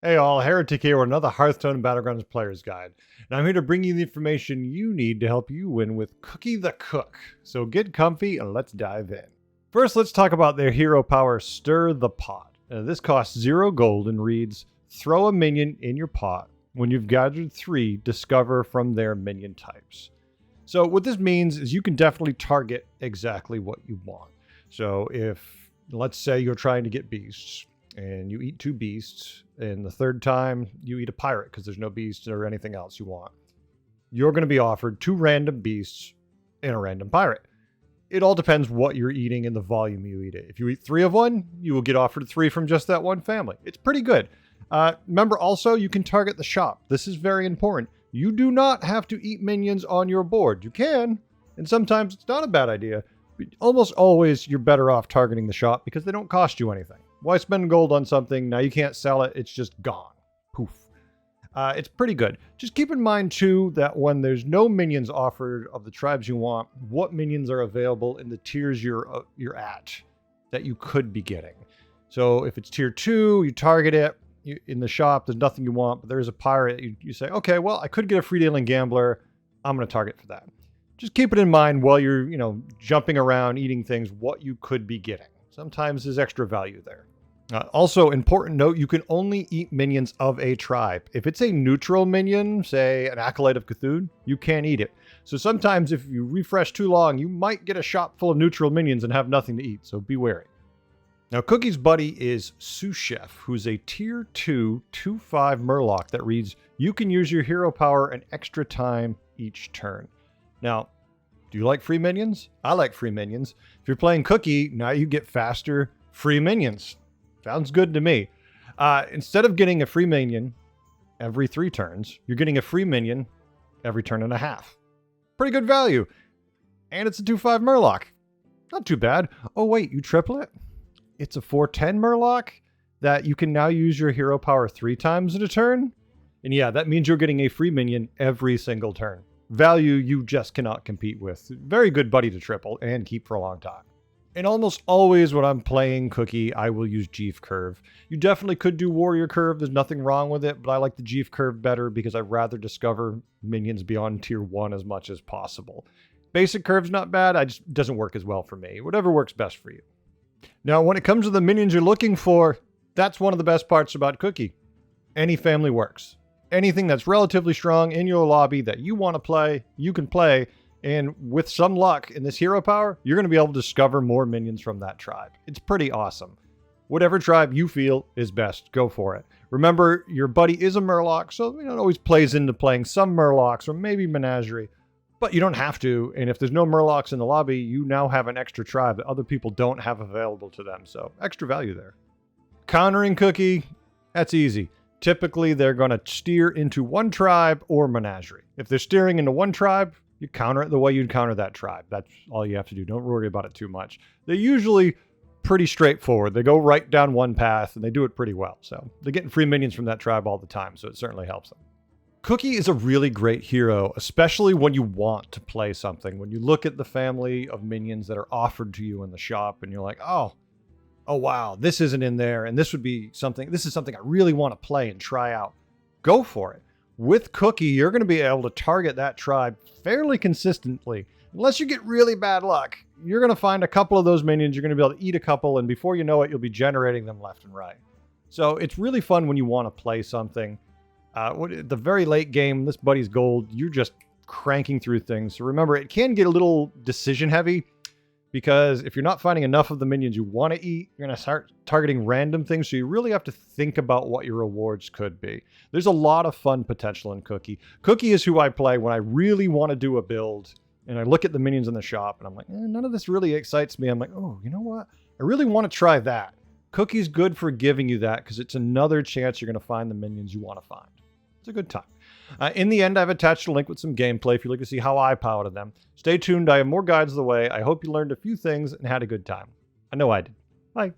Hey all, Heretic here with another Hearthstone Battlegrounds Player's Guide. And I'm here to bring you the information you need to help you win with Cookie the Cook. So get comfy and let's dive in. First, let's talk about their hero power, Stir the Pot. This costs 0 gold and reads, throw a minion in your pot. When you've gathered 3, discover from their minion types. So what this means is you can definitely target exactly what you want. So if, let's say you're trying to get beasts, and you eat 2 beasts, and the third time you eat a pirate because there's no beasts or anything else you want, you're going to be offered 2 random beasts and a random pirate. It all depends what you're eating and the volume you eat it. If you eat 3 of one, you will get offered 3 from just that one family. It's pretty good. Remember also, you can target the shop. This is very important. You do not have to eat minions on your board. You can, and sometimes it's not a bad idea, but almost always you're better off targeting the shop because they don't cost you anything. Why spend gold on something? Now you can't sell it. It's just gone. Poof. It's pretty good. Just keep in mind, too, that when there's no minions offered of the tribes you want, what minions are available in the tiers you're at that you could be getting. So if it's tier 2, you target it. In the shop, there's nothing you want, but there's a pirate. You say, okay, well, I could get a free dealing gambler. I'm going to target for that. Just keep it in mind while you're, jumping around, eating things, what you could be getting. Sometimes there's extra value there. Also, important note, you can only eat minions of a tribe. If it's a neutral minion, say an Acolyte of Cthulhu, you can't eat it. So sometimes if you refresh too long, you might get a shop full of neutral minions and have nothing to eat, so be wary. Now, Cookie's buddy is Sous Chef, who's a tier 2, 2/5 Murloc that reads, you can use your hero power an extra time each turn. Now, do you like free minions? I like free minions. If you're playing Cookie, now you get faster free minions. Sounds good to me. Instead of getting a free minion every 3 turns, you're getting a free minion every turn and a half. Pretty good value. And it's a 2/5 Murloc. Not too bad. Oh wait, you triple it? It's a 4/10 Murloc that you can now use your hero power 3 times in a turn. And yeah, that means you're getting a free minion every single turn. Value you just cannot compete with. Very good buddy to triple and keep for a long time. And almost always when I'm playing Cookie, I will use Jeef Curve. You definitely could do Warrior Curve. There's nothing wrong with it, but I like the Jeef Curve better because I'd rather discover minions beyond tier 1 as much as possible. Basic Curve's not bad. It just doesn't work as well for me. Whatever works best for you. Now, when it comes to the minions you're looking for, that's one of the best parts about Cookie. Any family works. Anything that's relatively strong in your lobby that you want to play, you can play. And with some luck in this hero power, you're going to be able to discover more minions from that tribe. It's pretty awesome. Whatever tribe you feel is best, go for it. Remember, your buddy is a Murloc, so it always plays into playing some Murlocs or maybe Menagerie. But you don't have to, and if there's no Murlocs in the lobby, you now have an extra tribe that other people don't have available to them, so extra value there. Countering Cookie, that's easy. Typically, they're going to steer into one tribe or Menagerie. If they're steering into one tribe, you counter it the way you'd counter that tribe. That's all you have to do. Don't worry about it too much. They're usually pretty straightforward. They go right down one path, and they do it pretty well. So they're getting free minions from that tribe all the time, so it certainly helps them. Cookie is a really great hero, especially when you want to play something. When you look at the family of minions that are offered to you in the shop, and you're like, oh wow, this isn't in there, and this is something I really want to play and try out. Go for it. With Cookie, you're going to be able to target that tribe fairly consistently. Unless you get really bad luck, you're going to find a couple of those minions, you're going to be able to eat a couple, and before you know it, you'll be generating them left and right. So it's really fun when you want to play something. At the very late game, this buddy's gold, you're just cranking through things. So remember, it can get a little decision heavy, because if you're not finding enough of the minions you want to eat, you're going to start targeting random things. So you really have to think about what your rewards could be. There's a lot of fun potential in Cookie. Cookie is who I play when I really want to do a build. And I look at the minions in the shop and I'm like, none of this really excites me. I'm like, oh, you know what? I really want to try that. Cookie's good for giving you that because it's another chance you're going to find the minions you want to find. It's a good time. In the end, I've attached a link with some gameplay if you'd like to see how I piloted them. Stay tuned. I have more guides the way. I hope you learned a few things and had a good time. I know I did. Bye.